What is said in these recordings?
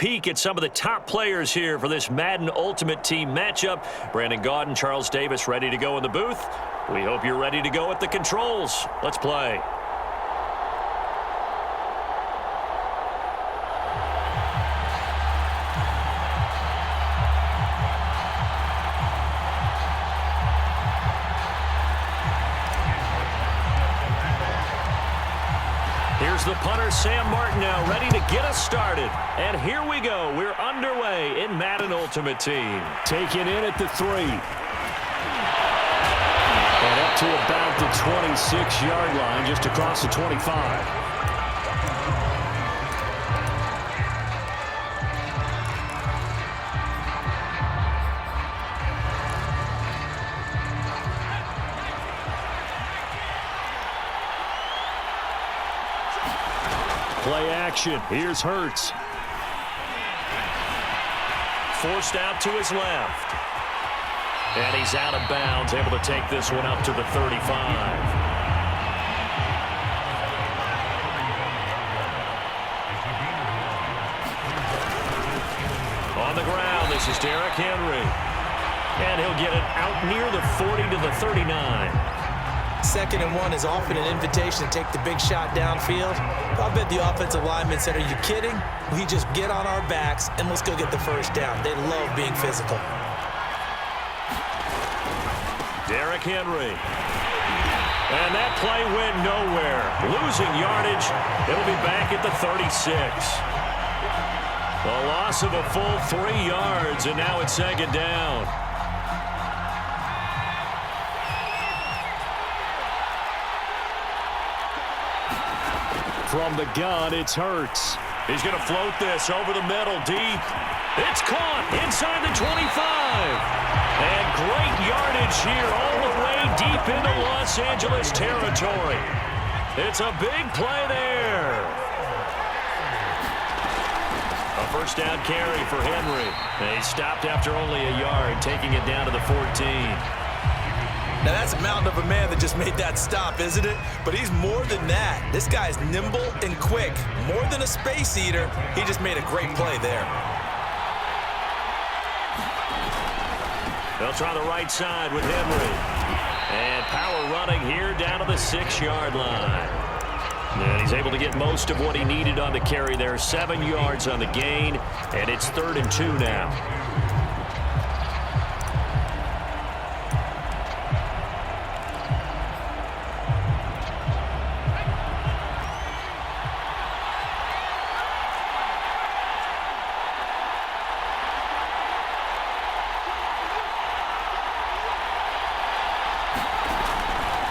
peek at some of the top players here for this Madden Ultimate Team matchup. Brandon Gaudin, Charles Davis ready to go in the booth. We hope you're ready to go at the controls. Let's play. Here's the punter, Sam Martin, now ready to get us started. And here we go. We're underway in Madden Ultimate Team. Taken in at the 3. And up to about the 26-yard line, just across the 25. Play action. Here's Hurts. Forced out to his left. And he's out of bounds, able to take this one up to the 35. On the ground, this is Derrick Henry. And he'll get it out near the 40 to the 39. 2nd and 1 is often an invitation to take the big shot downfield. I bet the offensive lineman said, are you kidding? We just get on our backs and let's go get the first down. They love being physical. Derrick Henry. And that play went nowhere. Losing yardage. It'll be back at the 36. A loss of a full 3 yards, and now it's 2nd down. From the gun, it's Hurts. He's going to float this over the middle, deep. It's caught inside the 25. And great yardage here all the way deep into Los Angeles territory. It's a big play there. A first down carry for Henry. And he stopped after only a yard, taking it down to the 14. Now, that's a mountain of a man that just made that stop, isn't it? But he's more than that. This guy's nimble and quick. More than a space eater, he just made a great play there. They'll try the right side with Henry. And power running here down to the 6-yard line. And he's able to get most of what he needed on the carry there. 7 yards on the gain, and it's 3rd and 2 now.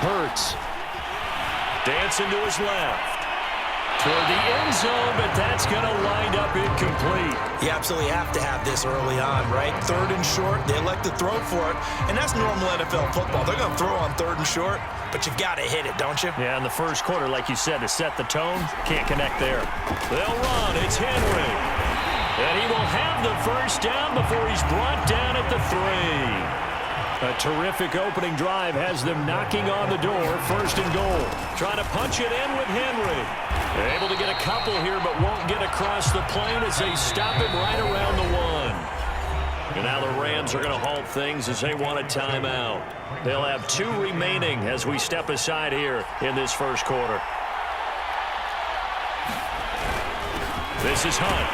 Hurts. Dancing to his left. Toward the end zone, but that's going to wind up incomplete. You absolutely have to have this early on, right? 3rd and short, they elect to throw for it, and that's normal NFL football. They're going to throw on 3rd and short, but you've got to hit it, don't you? Yeah, in the first quarter, like you said, to set the tone, can't connect there. They'll run. It's Henry. And he will have the first down before he's brought down at the 3. A terrific opening drive has them knocking on the door. 1st and goal. Trying to punch it in with Henry. They're able to get a couple here, but won't get across the plane as they stop him right around the 1. And now the Rams are going to halt things as they want a timeout. They'll have 2 remaining as we step aside here in this first quarter. This is Hunt.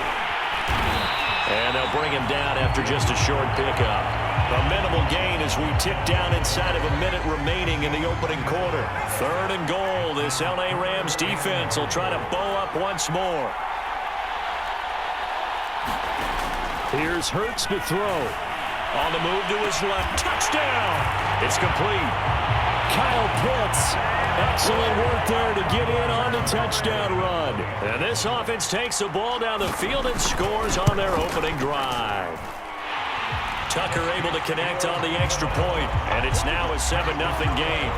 And they'll bring him down after just a short pickup. A minimal gain as we tick down inside of a minute remaining in the opening quarter. 3rd and goal. This L.A. Rams defense will try to bow up once more. Here's Hurts to throw. On the move to his left. Touchdown! It's complete. Kyle Pitts. Excellent work there to get in on the touchdown run. And this offense takes the ball down the field and scores on their opening drive. Tucker able to connect on the extra point, and it's now a 7-0 game.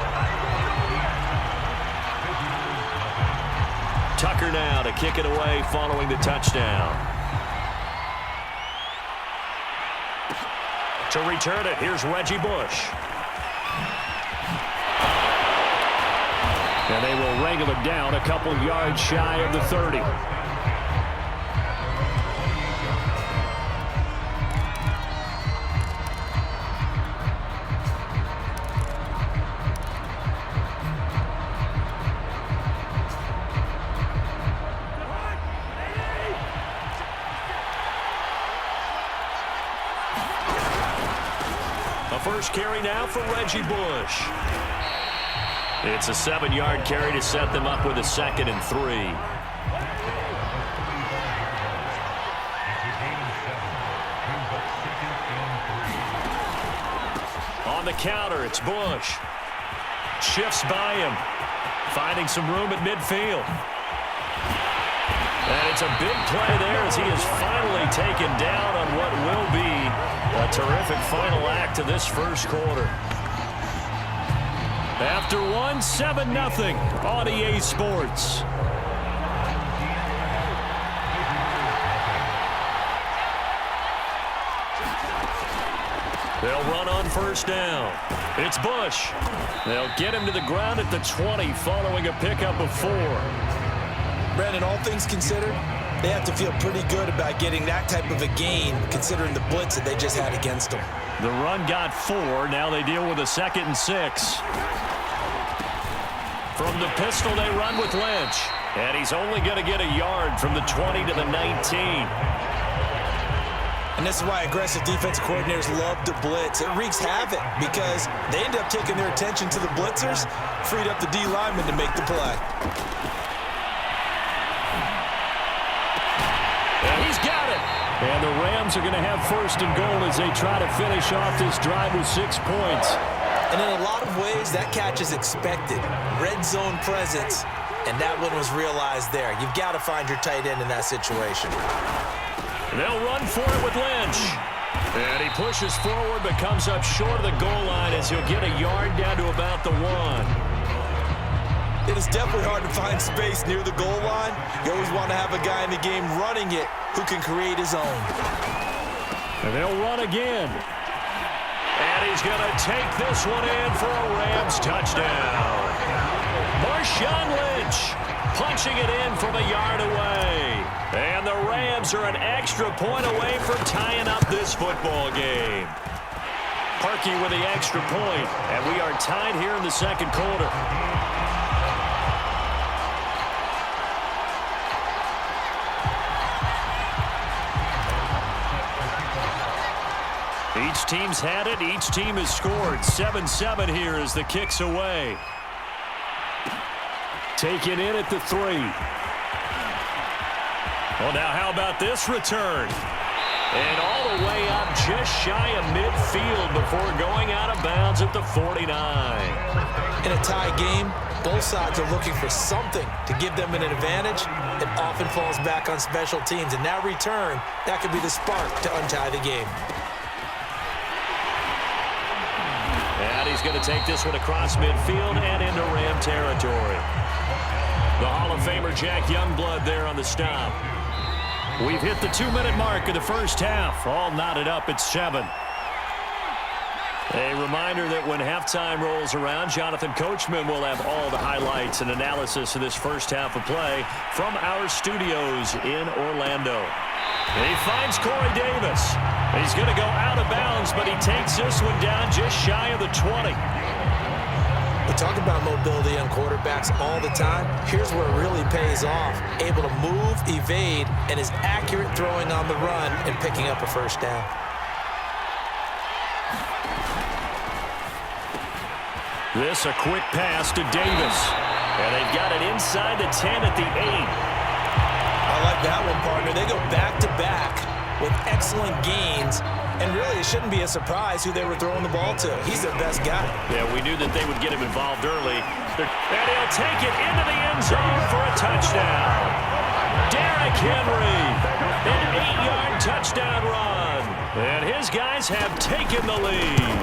Tucker now to kick it away following the touchdown. To return it, here's Reggie Bush. And they will wrangle it down a couple yards shy of the 30. A first carry now for Reggie Bush. It's a 7-yard carry to set them up with a 2nd and 3. On the counter, it's Bush. Shifts by him. Finding some room at midfield. And it's a big play there as he is finally taken down on what will be a terrific final act of this first quarter. After one, 7-0 on EA Sports. They'll run on first down. It's Bush. They'll get him to the ground at the 20 following a pickup of 4. Brandon, all things considered, they have to feel pretty good about getting that type of a gain considering the blitz that they just had against them. The run got 4. Now they deal with a 2nd and 6. From the pistol, they run with Lynch. And he's only going to get a yard from the 20 to the 19. And this is why aggressive defensive coordinators love to blitz. It wreaks havoc because they end up taking their attention to the blitzers, freed up the D lineman to make the play. And he's got it. And the Rams are going to have 1st and goal as they try to finish off this drive with 6 points. And in a lot of ways, that catch is expected. Red zone presence, and that one was realized there. You've got to find your tight end in that situation. They'll run for it with Lynch. And he pushes forward but comes up short of the goal line as he'll get a yard down to about the 1. It is definitely hard to find space near the goal line. You always want to have a guy in the game running it who can create his own. And they'll run again. And he's going to take this one in for a Rams touchdown. Marshawn Lynch punching it in from a yard away. And the Rams are an extra point away from tying up this football game. Parkey with the extra point, and we are tied here in the second quarter. Each team's had it. Each team has scored. 7-7 here as the kick's away. Taken in at the 3. Well, now how about this return? And all the way up just shy of midfield before going out of bounds at the 49. In a tie game, both sides are looking for something to give them an advantage. It often falls back on special teams. And that return, that could be the spark to untie the game. And he's going to take this one across midfield and into Ram territory. The Hall of Famer Jack Youngblood there on the stop. We've hit the 2-minute mark of the first half. All knotted up at 7. A reminder that when halftime rolls around, Jonathan Coachman will have all the highlights and analysis of this first half of play from our studios in Orlando. He finds Corey Davis. He's going to go out of bounds, but he takes this one down just shy of the 20. We talk about mobility on quarterbacks all the time. Here's where it really pays off. Able to move, evade, and is accurate throwing on the run and picking up a first down. This a quick pass to Davis. And they've got it inside the 10 at the 8. I like that one, partner. They go back-to-back with excellent gains. And really, it shouldn't be a surprise who they were throwing the ball to. He's their best guy. Yeah, we knew that they would get him involved early. And he'll take it into the end zone for a touchdown. Derrick Henry, an 8-yard touchdown run. And his guys have taken the lead.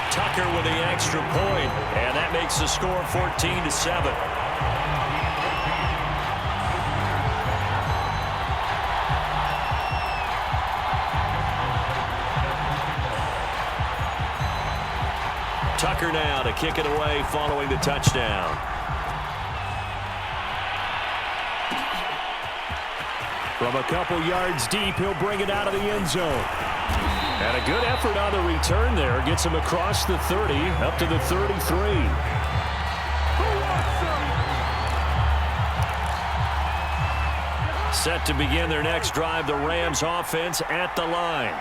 Tucker with the extra point, and that makes the score 14-7. Tucker now to kick it away following the touchdown. From a couple yards deep, he'll bring it out of the end zone. And a good effort on the return there. Gets him across the 30, up to the 33. Set to begin their next drive, the Rams offense at the line.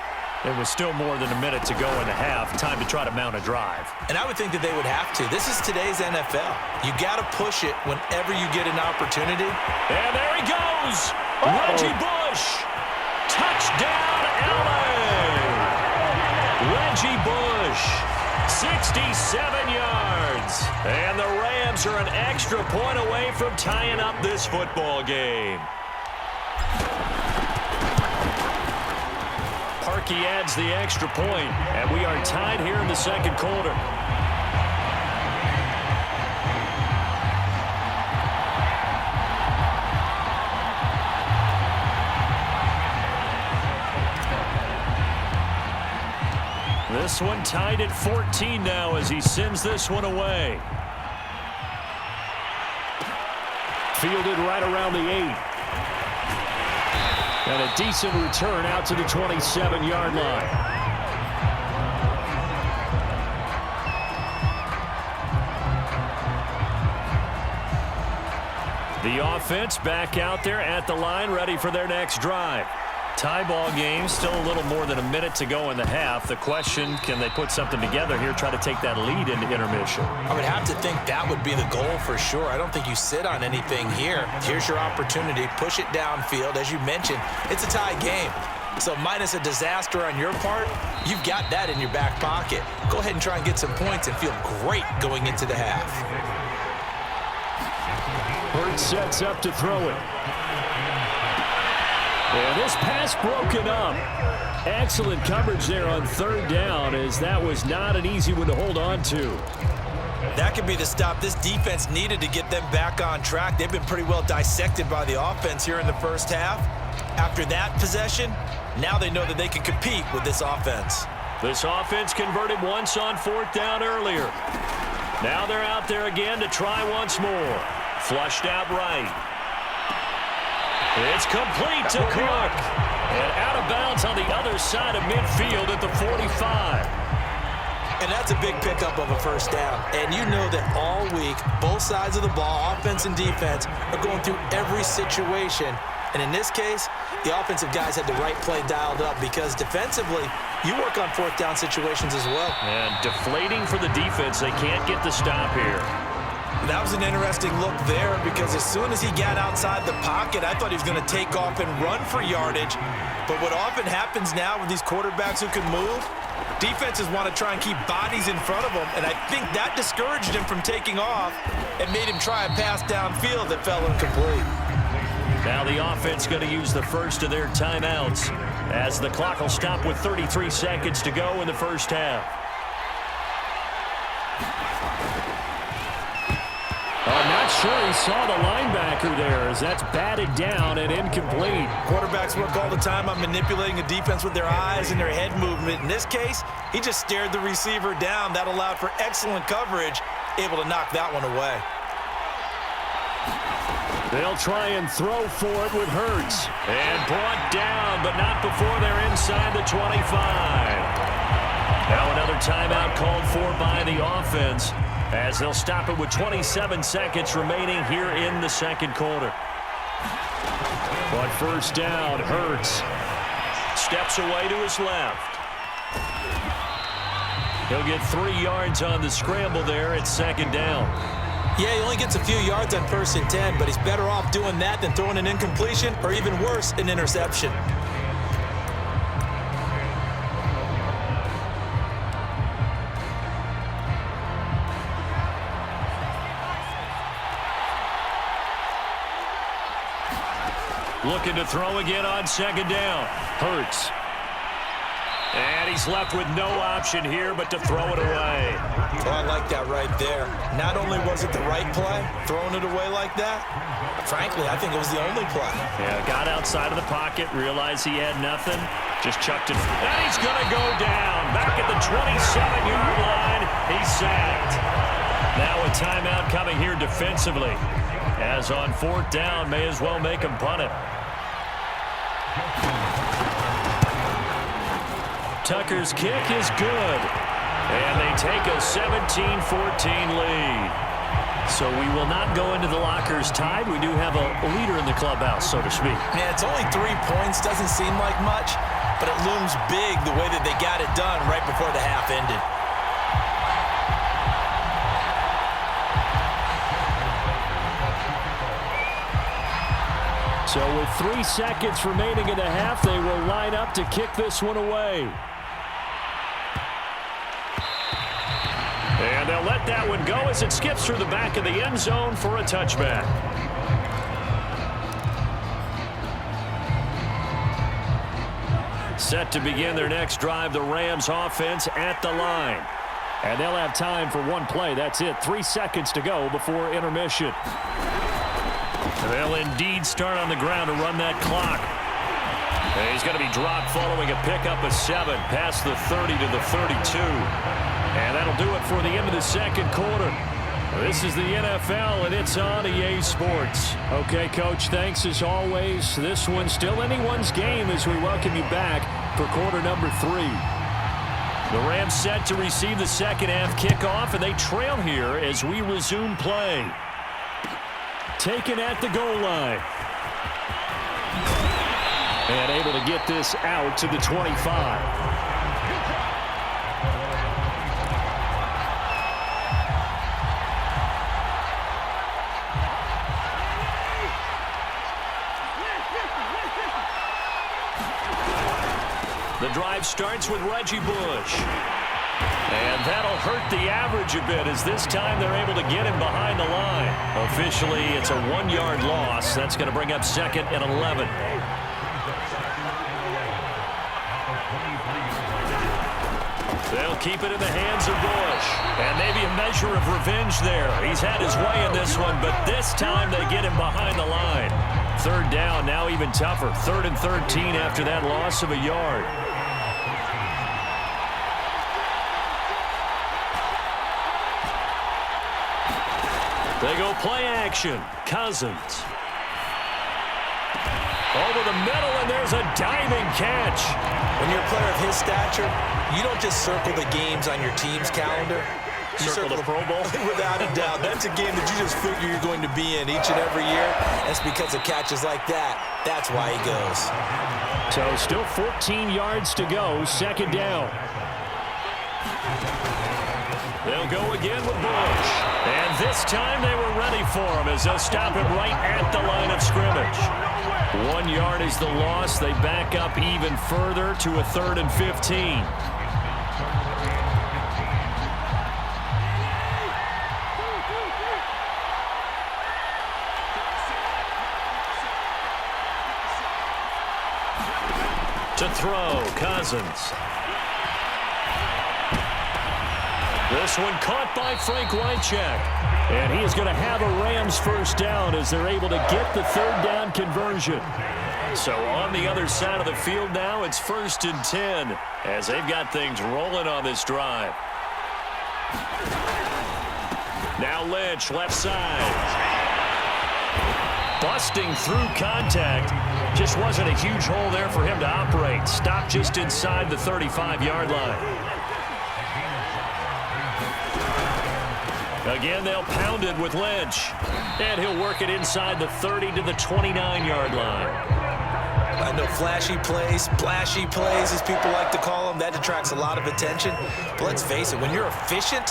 There was still more than a minute to go in the half. Time to try to mount a drive. And I would think that they would have to. This is today's NFL. You got to push it whenever you get an opportunity. And there he goes. Reggie Bush. Touchdown, LA. Reggie Bush. 67 yards. And the Rams are an extra point away from tying up this football game. Parkey adds the extra point, and we are tied here in the second quarter. This one tied at 14 now as he sends this one away. Fielded right around the 8. And a decent return out to the 27-yard line. The offense back out there at the line, ready for their next drive. Tie ball game, still a little more than a minute to go in the half. The question, can they put something together here, try to take that lead into intermission? I would have to think that would be the goal for sure. I don't think you sit on anything here. Here's your opportunity. Push it downfield. As you mentioned, it's a tie game. So minus a disaster on your part, you've got that in your back pocket. Go ahead and try and get some points and feel great going into the half. Hurts sets up to throw it. And this pass broken up. Excellent coverage there on third down, as that was not an easy one to hold on to. That could be the stop this defense needed to get them back on track. They've been pretty well dissected by the offense here in the first half. After that possession, now they know that they can compete with this offense. This offense converted once on fourth down earlier. Now they're out there again to try once more. Flushed out right. It's complete to Cook. And out of bounds on the other side of midfield at the 45. And that's a big pickup of a first down. And you know that all week, both sides of the ball, offense and defense, are going through every situation. And in this case, the offensive guys had the right play dialed up because defensively, you work on fourth down situations as well. And deflating for the defense. They can't get the stop here. That was an interesting look there because as soon as he got outside the pocket, I thought he was going to take off and run for yardage. But what often happens now with these quarterbacks who can move, defenses want to try and keep bodies in front of them, and I think that discouraged him from taking off and made him try a pass downfield that fell incomplete. Now the offense going to use the first of their timeouts as the clock will stop with 33 seconds to go in the first half. I'm not sure he saw the linebacker there as that's batted down and incomplete. Quarterbacks work all the time on manipulating a defense with their eyes and their head movement. In this case, he just stared the receiver down. That allowed for excellent coverage, able to knock that one away. They'll try and throw for it with Hurts. And brought down, but not before they're inside the 25. Now another timeout called for by the offense, as they'll stop it with 27 seconds remaining here in the second quarter. But first down, Hurts steps away to his left. He'll get 3 yards on the scramble there at second down. Yeah, he only gets a few yards on 1st and 10, but he's better off doing that than throwing an incompletion or even worse, an interception. Looking to throw again on second down. Hurts. And he's left with no option here but to throw it away. Oh, I like that right there. Not only was it the right play, throwing it away like that, frankly, I think it was the only play. Yeah, got outside of the pocket, realized he had nothing, just chucked it. And he's going to go down. Back at the 27-yard line, he's sacked. Now a timeout coming here defensively. As on fourth down, may as well make him punt it. Tucker's kick is good. And they take a 17-14 lead. So we will not go into the lockers tied. We do have a leader in the clubhouse, so to speak. Yeah, it's only 3 points. Doesn't seem like much. but it looms big the way that they got it done right before the half ended. So with 3 seconds remaining in the half, they will line up to kick this one away. And they'll let that one go as it skips through the back of the end zone for a touchback. Set to begin their next drive, the Rams offense at the line. And they'll have time for one play. That's it. 3 seconds to go before intermission. They'll indeed start on the ground to run that clock. And he's going to be dropped following a pickup of 7 past the 30 to the 32. And that'll do it for the end of the second quarter. This is the NFL, and it's on EA Sports. Okay, Coach, thanks as always. This one's still anyone's game as we welcome you back for quarter number 3. The Rams set to receive the second half kickoff, and they trail here as we resume play. Taken at the goal line. And able to get this out to the 25. The drive starts with Reggie Bush. And that'll hurt the average a bit as this time they're able to get him behind the line. Officially, it's a 1-yard loss. That's going to bring up 2nd and 11. They'll keep it in the hands of Bush. And maybe a measure of revenge there. He's had his way in this one, but this time they get him behind the line. 3rd down, now even tougher. 3rd and 13 after that loss of a yard. They go play action. Cousins. Over the middle, and there's a diving catch. When you're a player of his stature, you don't just circle the games on your team's calendar. You circle the Pro Bowl? Without a doubt. That's a game that you just figure you're going to be in each and every year. That's because of catches like that. That's why he goes. So still 14 yards to go. 2nd down. They'll go again with Bush. And this time they were ready for him as they'll stop him right at the line of scrimmage. 1 yard is the loss. They back up even further to a 3rd and 15. To throw, Cousins. This one caught by Frank Wycheck. And he is going to have a Rams first down as they're able to get the 3rd down conversion. So on the other side of the field now, it's 1st and 10 as they've got things rolling on this drive. Now Lynch, left side. Busting through contact. Just wasn't a huge hole there for him to operate. Stopped just inside the 35-yard line. Again, they'll pound it with Lynch. And he'll work it inside the 30 to the 29-yard line. I know flashy plays, splashy plays, as people like to call them, that attracts a lot of attention. But let's face it, when you're efficient,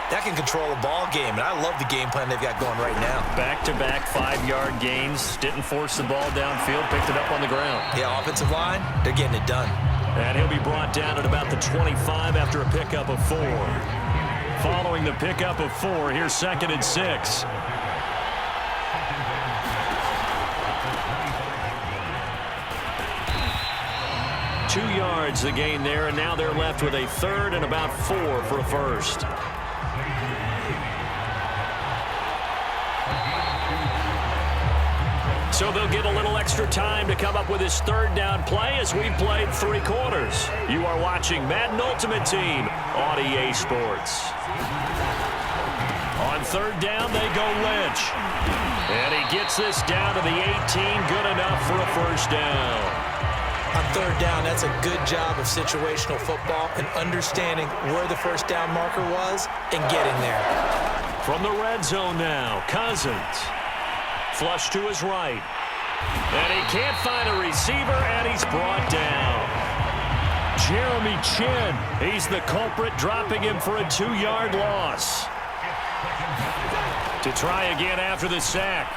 that can control a ball game. And I love the game plan they've got going right now. Back-to-back 5-yard gains. Didn't force the ball downfield. Picked it up on the ground. Yeah, offensive line, they're getting it done. And he'll be brought down at about the 25 after a pickup of 4. Following the pickup of 4, here's 2nd and 6. Two yards the gain there, and now they're left with a 3rd and about 4 for a first. So they'll get a little extra time to come up with his 3rd down play as we've played 3 quarters. You are watching Madden Ultimate Team on EA Sports. On 3rd down, they go Lynch. And he gets this down to the 18, good enough for a first down. On 3rd down, that's a good job of situational football and understanding where the first down marker was and getting there. From the red zone now, Cousins. Flush to his right. And he can't find a receiver, and he's brought down. Jeremy Chin. He's the culprit, dropping him for a 2-yard loss. To try again after the sack.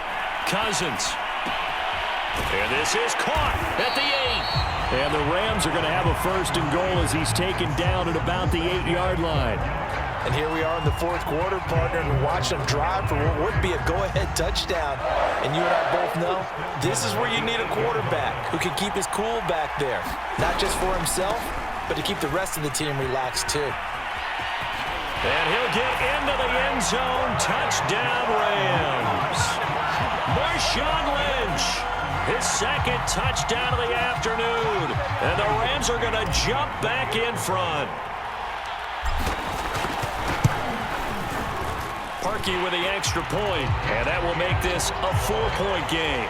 Cousins. And this is caught at the 8. And the Rams are going to have a 1st and goal as he's taken down at about the 8-yard line. And here we are in the 4th quarter, partner, and watch them drive for what would be a go-ahead touchdown. And you and I both know this is where you need a quarterback who can keep his cool back there. Not just for himself, but to keep the rest of the team relaxed too. And he'll get into the end zone. Touchdown, Rams. Marshawn Lynch, his 2nd touchdown of the afternoon. And the Rams are going to jump back in front. Parkey with the extra point, and that will make this a 4-point game.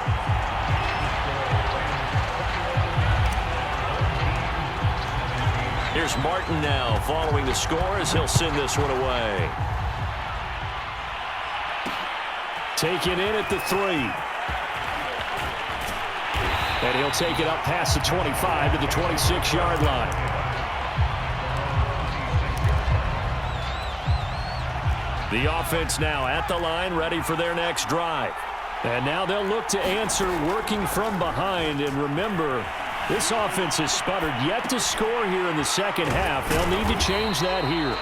Here's Martin now following the score as he'll send this one away. Taken in at the 3. And he'll take it up past the 25 to the 26-yard line. The offense now at the line, ready for their next drive. And now they'll look to answer working from behind. And remember, this offense has sputtered yet to score here in the second half. They'll need to change that here.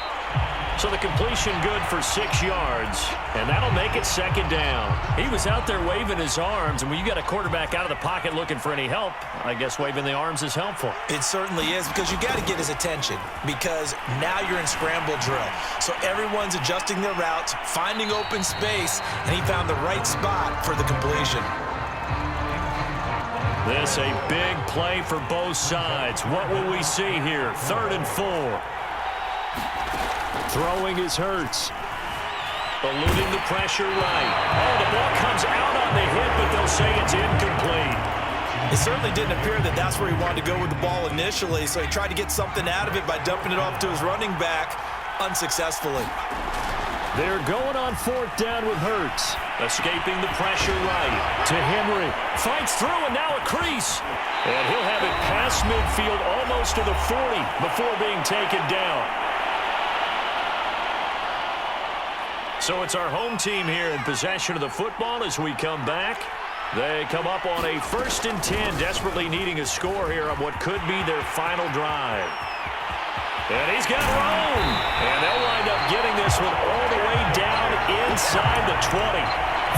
So the completion good for 6 yards, and that'll make it 2nd down. He was out there waving his arms, and when you got a quarterback out of the pocket looking for any help, I guess waving the arms is helpful. It certainly is, because you got to get his attention, because now you're in scramble drill. So everyone's adjusting their routes, finding open space, and he found the right spot for the completion. This a big play for both sides. What will we see here? 3rd and 4. Throwing is Hurts. Eluding the pressure right. Oh, the ball comes out on the hit, but they'll say it's incomplete. It certainly didn't appear that that's where he wanted to go with the ball initially, so he tried to get something out of it by dumping it off to his running back unsuccessfully. They're going on 4th down with Hurts. Escaping the pressure right to Henry. Fights through, and now a crease. And he'll have it past midfield almost to the 40 before being taken down. So it's our home team here in possession of the football as we come back. They come up on a 1st and 10, desperately needing a score here on what could be their final drive. And he's got room. And they'll wind up getting this one all the way down inside the 20.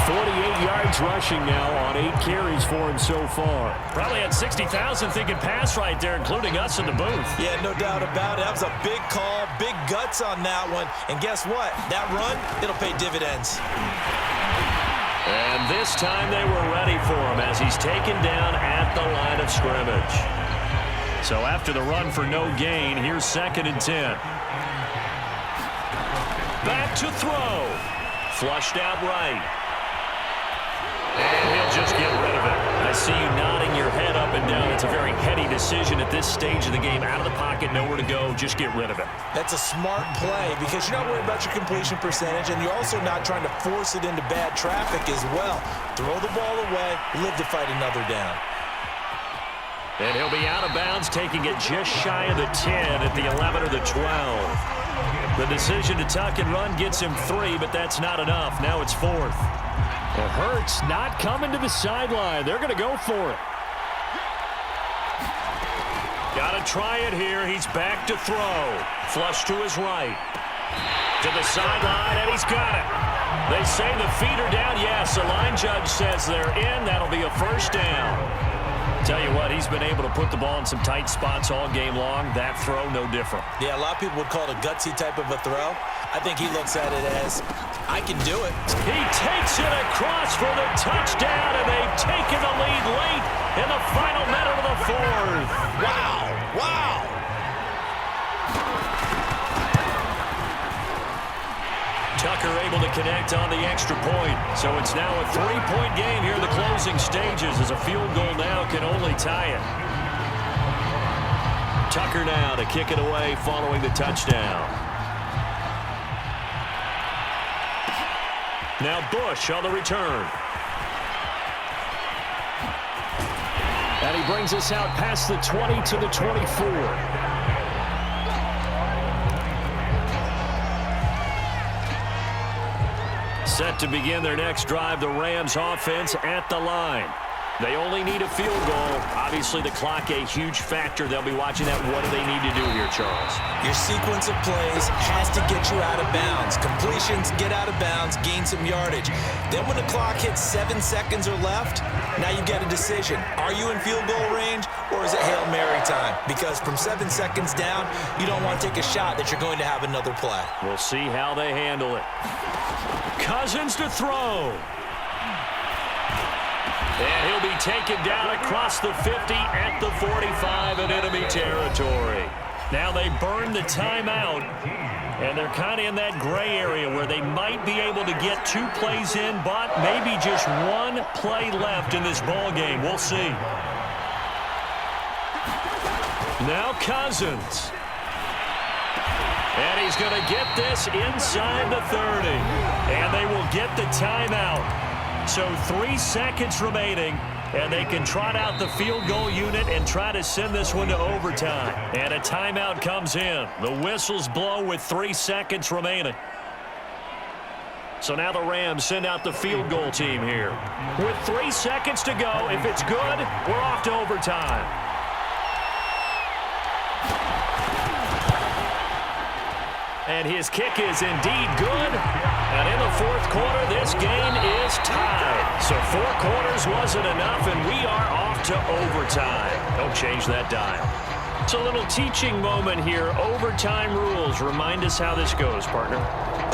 48 yards rushing now on 8 carries for him so far. Probably had 60,000 thinking pass right there, including us in the booth. Yeah, no doubt about it. That was a big call, big guts on that one. And guess what? That run, it'll pay dividends. And this time they were ready for him as he's taken down at the line of scrimmage. So after the run for no gain, here's 2nd and 10. Back to throw. Flushed out right. And he'll just get rid of it. I see you nodding your head up and down. It's a very heady decision at this stage of the game. Out of the pocket, nowhere to go. Just get rid of it. That's a smart play because you're not worried about your completion percentage, and you're also not trying to force it into bad traffic as well. Throw the ball away, live to fight another down. And he'll be out of bounds, taking it just shy of the 10 at the 11 or the 12. The decision to tuck and run gets him 3, but that's not enough. Now it's 4th. Well, Hurts not coming to the sideline. They're going to go for it. Got to try it here. He's back to throw. Flush to his right. To the sideline, and he's got it. They say the feet are down. Yes, the line judge says they're in. That'll be a 1st down. Tell you what, he's been able to put the ball in some tight spots all game long. That throw, no different. Yeah, a lot of people would call it a gutsy type of a throw. I think he looks at it as, I can do it. He takes it across for the touchdown, and they've taken the lead late in the final minute of the 4th. Wow, wow. Tucker able to connect on the extra point. So it's now a 3-point game here in the closing stages as a field goal now can only tie it. Tucker now to kick it away following the touchdown. Now Bush on the return. And he brings us out past the 20 to the 24. Set to begin their next drive, the Rams offense at the line. They only need a field goal. Obviously, the clock a huge factor. They'll be watching that. What do they need to do here, Charles? Your sequence of plays has to get you out of bounds. Completions, get out of bounds, gain some yardage. Then when the clock hits 7 seconds or left, now you get a decision. Are you in field goal range or is it Hail Mary time? Because from 7 seconds down, you don't want to take a shot that you're going to have another play. We'll see how they handle it. Cousins to throw. And he'll be taken down across the 50 at the 45 in enemy territory. Now they burn the timeout, and they're kind of in that gray area where they might be able to get 2 plays in, but maybe just 1 play left in this ball game. We'll see. Now Cousins. And he's going to get this inside the 30. And they will get the timeout. So 3 seconds remaining, and they can trot out the field goal unit and try to send this one to overtime. And a timeout comes in. The whistles blow with 3 seconds remaining. So now the Rams send out the field goal team here. With 3 seconds to go, if it's good, we're off to overtime. And his kick is indeed good. And in the 4th quarter, this game is tied. So 4 quarters wasn't enough, and we are off to overtime. Don't change that dial. It's a little teaching moment here. Overtime rules. Remind us how this goes, partner.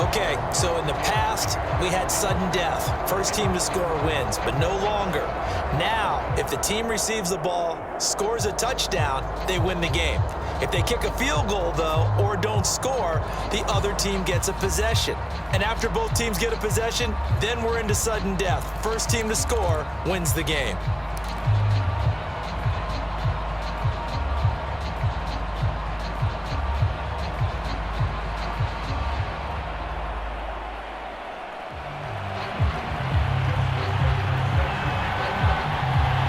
Okay, so in the past, we had sudden death. First team to score wins, but no longer. Now, if the team receives the ball, scores a touchdown, they win the game. If they kick a field goal, though, or don't score, the other team gets a possession. And after both teams get a possession, then we're into sudden death. First team to score wins the game.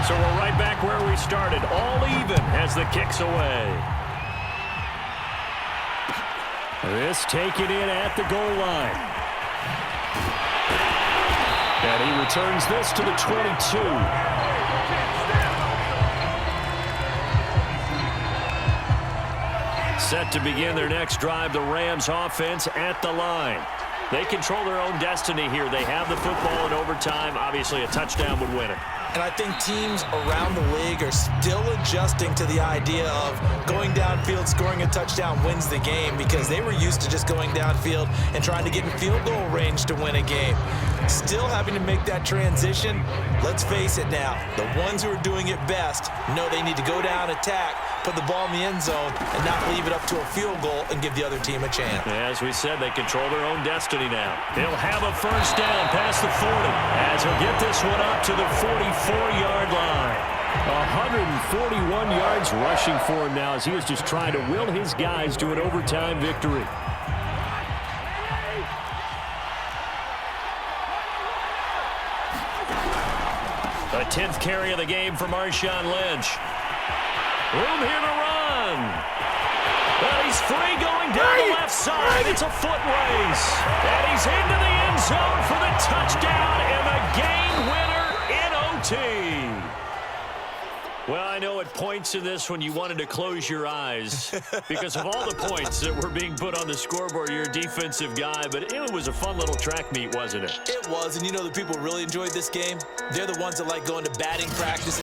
So we're right back where we started, all even as the kick's away. This taken in at the goal line. And he returns this to the 22. Set to begin their next drive, the Rams offense at the line. They control their own destiny here. They have the football in overtime. Obviously, a touchdown would win it. And I think teams around the league are still adjusting to the idea of going downfield, scoring a touchdown wins the game, because they were used to just going downfield and trying to get in field goal range to win a game. Still having to make that transition. Let's face it now, the ones who are doing it best know they need to go down, attack, put the ball in the end zone, and not leave it up to a field goal and give the other team a chance. As we said, they control their own destiny now. They'll have a first down past the 40 as he'll get this one up to the 44-yard line. 141 yards rushing for him now as he is just trying to will his guys to an overtime victory. A 10th carry of the game for Marshawn Lynch. Room here to run. But he's free going down the left side. It's a foot race. And he's into the end zone for the touchdown and the game winner in OT. Well, I know at points in this when you wanted to close your eyes because of all the points that were being put on the scoreboard. You're a defensive guy, but it was a fun little track meet, wasn't it? It was, and you know the people who really enjoyed this game? They're the ones that like going to batting practice